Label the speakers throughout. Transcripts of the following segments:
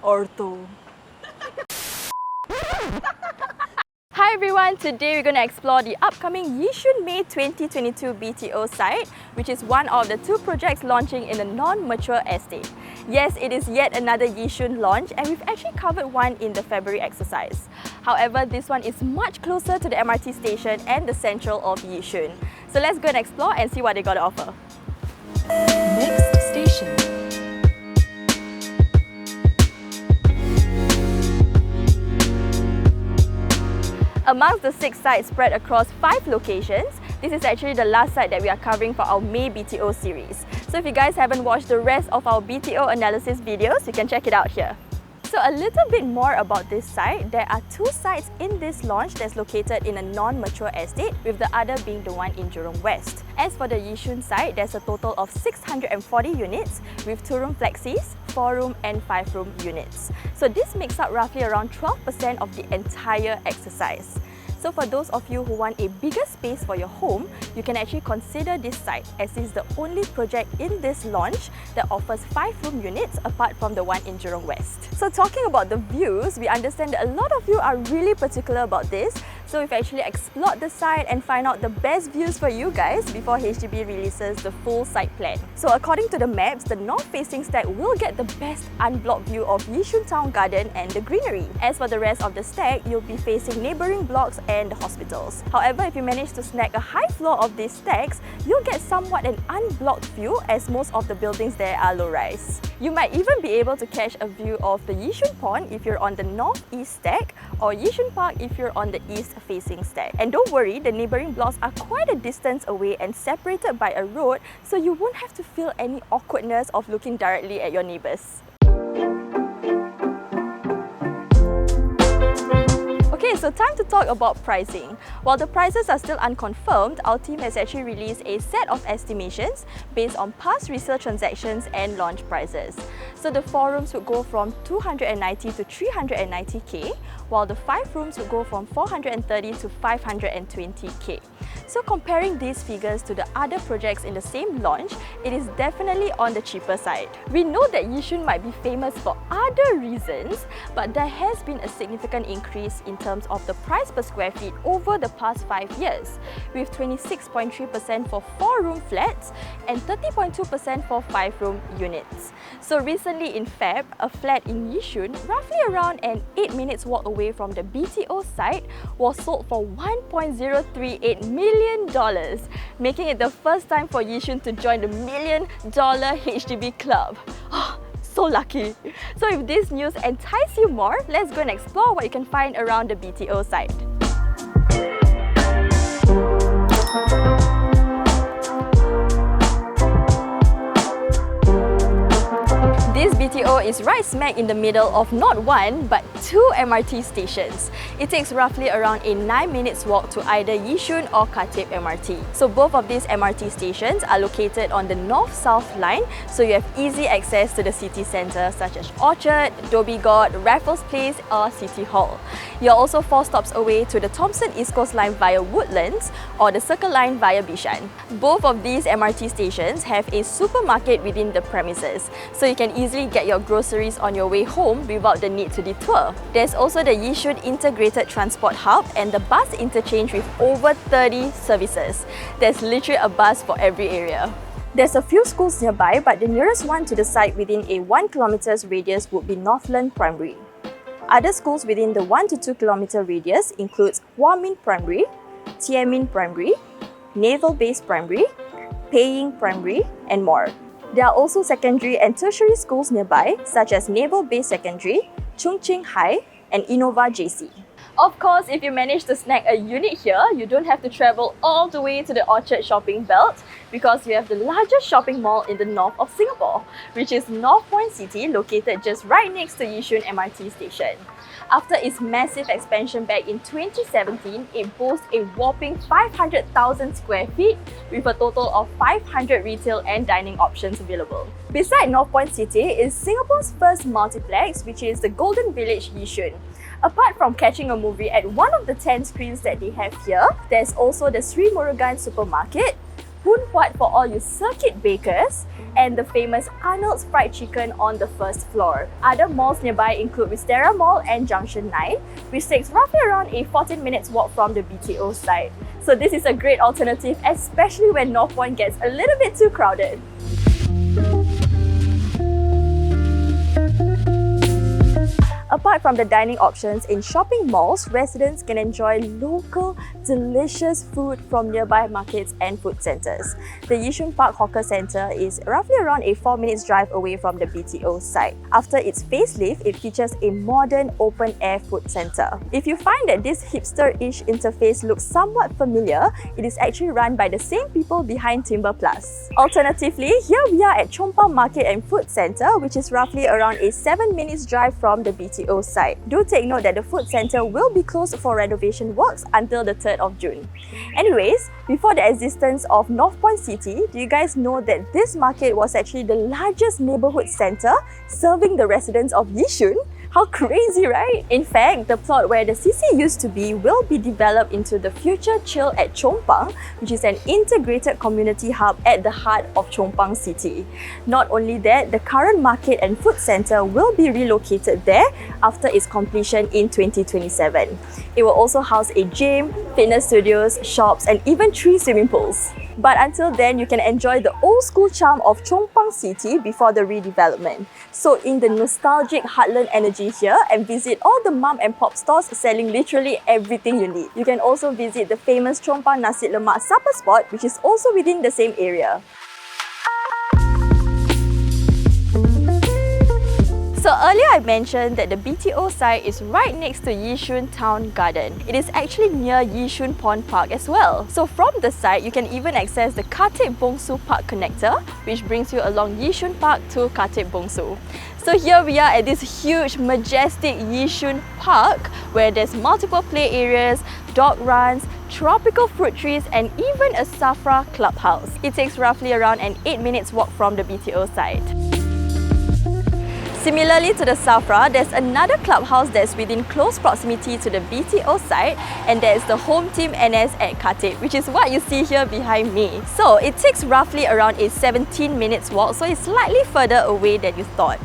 Speaker 1: ORTO.
Speaker 2: Hi everyone, today we're going to explore the upcoming Yishun May 2022 BTO site, which is one of the two projects launching in a non-mature estate. Yes, it is yet another Yishun launch, and we've actually covered one in the February exercise. However, this one is much closer to the MRT station and the central of Yishun. So let's go and explore and see what they got to offer.
Speaker 1: Next station.
Speaker 2: Amongst the 6 sites spread across 5 locations, this is actually the last site that we are covering for our May BTO series. So if you guys haven't watched the rest of our BTO analysis videos, you can check it out here. So a little bit more about this site. There are 2 sites in this launch that's located in a non-mature estate, with the other being the one in Jurong West. As for the Yishun site, there's a total of 640 units with 2-room flexis, 4-room and 5-room units. So this makes up roughly around 12% of the entire exercise. So for those of you who want a bigger space for your home, you can actually consider this site, as it's the only project in this launch that offers 5-room units apart from the one in Jurong West. So talking about the views, we understand that a lot of you are really particular about this. So we've actually explored the site and find out the best views for you guys before HDB releases the full site plan. So according to the maps, the north-facing stack will get the best unblocked view of Yishun Town Garden and the greenery. As for the rest of the stack, you'll be facing neighbouring blocks and the hospitals. However, if you manage to snag a high floor of these stacks, you'll get somewhat an unblocked view, as most of the buildings there are low-rise. You might even be able to catch a view of the Yishun Pond if you're on the northeast stack, or Yishun Park if you're on the east-facing stack. And don't worry, the neighbouring blocks are quite a distance away and separated by a road, so you won't have to feel any awkwardness of looking directly at your neighbours. Okay, so time to talk about pricing. While the prices are still unconfirmed, our team has actually released a set of estimations based on past resale transactions and launch prices. So the 4 rooms would go from 290 to 390k, while the 5 rooms would go from 430 to 520k. So comparing these figures to the other projects in the same launch, it is definitely on the cheaper side. We know that Yishun might be famous for other reasons, but there has been a significant increase in terms of the price per square feet over the past 5 years, with 26.3% for 4-room flats and 30.2% for 5-room units. So recently in Feb, a flat in Yishun, roughly around an 8 minutes walk away from the BTO site, was sold for $1.038 million, making it the first time for Yishun to join the $1 million HDB club. So lucky! So if this news entices you more, let's go and explore what you can find around the BTO site. This BTO is right smack in the middle of not 1 but 2 MRT stations. It takes roughly around a 9 minutes walk to either Yishun or Khatib MRT. So both of these MRT stations are located on the north-south line, so you have easy access to the city centre such as Orchard, Dhoby Ghaut, Raffles Place or City Hall. You're also 4 stops away to the Thomson East Coast Line via Woodlands or the Circle Line via Bishan. Both of these MRT stations have a supermarket within the premises, so you can easily get your groceries on your way home without the need to detour. There's also the Yishun Integrated Transport Hub and the bus interchange with over 30 services. There's literally a bus for every area. There's a few schools nearby, but the nearest one to the site within a 1 km radius would be Northland Primary. Other schools within the 1 to 2 km radius includes Hua Min Primary, Tie Min Primary, Naval Base Primary, Peiying Primary and more. There are also secondary and tertiary schools nearby, such as Naval Base Secondary, Chung Ching High and Innova JC. Of course, if you manage to snag a unit here, you don't have to travel all the way to the Orchard shopping belt, because you have the largest shopping mall in the north of Singapore, which is Northpoint City, located just right next to Yishun MRT station. After its massive expansion back in 2017, it boasts a whopping 500,000 square feet with a total of 500 retail and dining options available. Beside Northpoint City is Singapore's first multiplex, which is the Golden Village Yishun. Apart from catching a movie at one of the 10 screens that they have here, there's also the Sri Murugan Supermarket, Phoon Huat for all you circuit bakers, and the famous Arnold's Fried Chicken on the first floor. Other malls nearby include Wisteria Mall and Junction 9, which takes roughly around a 14 minutes walk from the BTO site. So this is a great alternative, especially when Northpoint gets a little bit too crowded. Apart from the dining options in shopping malls, residents can enjoy local, delicious food from nearby markets and food centres. The Yishun Park Hawker Centre is roughly around a 4 minutes drive away from the BTO site. After its facelift, it features a modern open-air food centre. If you find that this hipster-ish interface looks somewhat familiar, it is actually run by the same people behind Timber Plus. Alternatively, here we are at Chong Market and Food Centre, which is roughly around a 7 minutes drive from the BTO site. Do take note that the food centre will be closed for renovation works until the 3rd of June. Anyways, before the existence of Northpoint City, do you guys know that this market was actually the largest neighbourhood centre serving the residents of Yishun? How crazy, right? In fact, the plot where the CC used to be will be developed into the future Chill at Chong, which is an integrated community hub at the heart of Chong City. Not only that, the current market and food centre will be relocated there after its completion in 2027. It will also house a gym, fitness studios, shops, and even 3 swimming pools. But until then, you can enjoy the old school charm of Chong City before the redevelopment. So in the nostalgic heartland energy here and visit all the mom and pop stores selling literally everything you need. You can also visit the famous Chong Nasi Lemak supper spot, which is also within the same area. So earlier I mentioned that the BTO site is right next to Yishun Town Garden. It is actually near Yishun Pond Park as well. So from the site, you can even access the Khatib Bongsu Park connector, which brings you along Yishun Park to Khatib Bongsu. So here we are at this huge, majestic Yishun Park where there's multiple play areas, dog runs, tropical fruit trees, and even a Safra clubhouse. It takes roughly around an 8 minutes walk from the BTO site. Similarly to the Safra, there's another clubhouse that's within close proximity to the BTO site, and that is the HomeTeamNS Khatib, which is what you see here behind me. So it takes roughly around a 17 minutes walk, so it's slightly further away than you thought.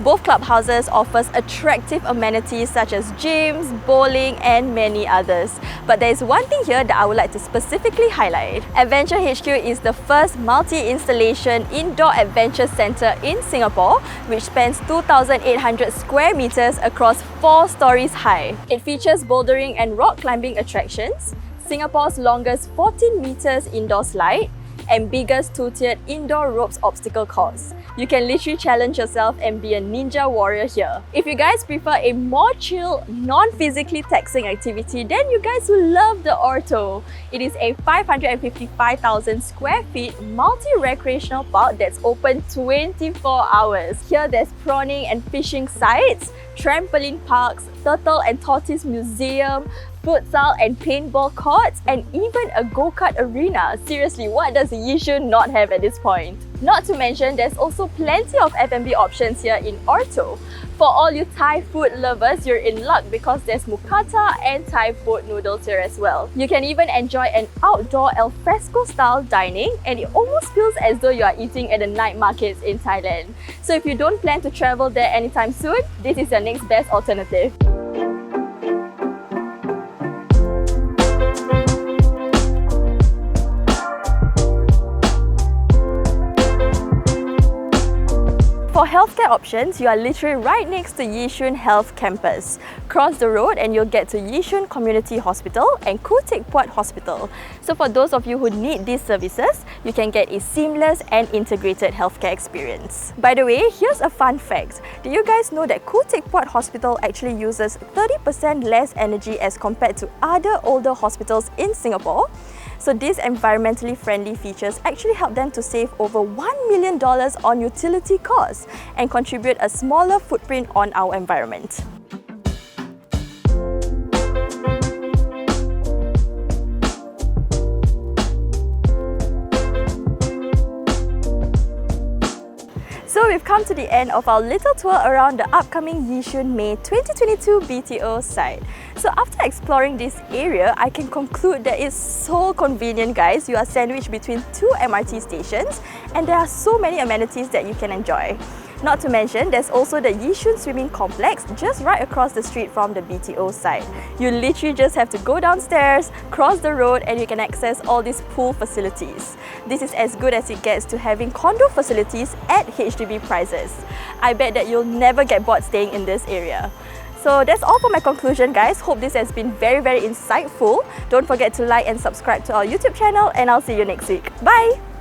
Speaker 2: Both clubhouses offers attractive amenities such as gyms, bowling, and many others. But there is one thing here that I would like to specifically highlight. Adventure HQ is the first multi-installation indoor adventure centre in Singapore, which spans 2,800 square meters across 4 stories high. It features bouldering and rock climbing attractions, Singapore's longest 14 meters indoor slide, and biggest 2-tiered indoor ropes obstacle course. You can literally challenge yourself and be a ninja warrior here. If you guys prefer a more chill, non-physically taxing activity, then you guys will love the ORTO. It is a 555,000 square feet multi-recreational park that's open 24 hours. Here there's prawning and fishing sites, trampoline parks, turtle and tortoise museum, futsal and paintball courts, and even a go-kart arena. Seriously, what does Yishun not have at this point? Not to mention, there's also plenty of F&B options here in ORTO. For all you Thai food lovers, you're in luck because there's mookata and Thai food noodles here as well. You can even enjoy an outdoor al fresco style dining, and it almost feels as though you are eating at the night markets in Thailand. So if you don't plan to travel there anytime soon, this is your next best alternative. For healthcare options, you are literally right next to Yishun Health Campus. Cross the road and you'll get to Yishun Community Hospital and Khatib Puat Hospital. So for those of you who need these services, you can get a seamless and integrated healthcare experience. By the way, here's a fun fact. Do you guys know that Khatib Puat Hospital actually uses 30% less energy as compared to other older hospitals in Singapore? So these environmentally friendly features actually help them to save over $1 million on utility costs and contribute a smaller footprint on our environment. So we've we've come to the end of our little tour around the upcoming Yishun May 2022 BTO site. So after exploring this area, I can conclude that it's so convenient, guys. You are sandwiched between two MRT stations and there are so many amenities that you can enjoy. Not to mention, there's also the Yishun Swimming Complex just right across the street from the BTO site. You literally just have to go downstairs, cross the road, and you can access all these pool facilities. This is as good as it gets to having condo facilities at HDB prices. I bet that you'll never get bored staying in this area. So that's all for my conclusion, guys. Hope this has been very insightful. Don't forget to like and subscribe to our YouTube channel, and I'll see you next week. Bye!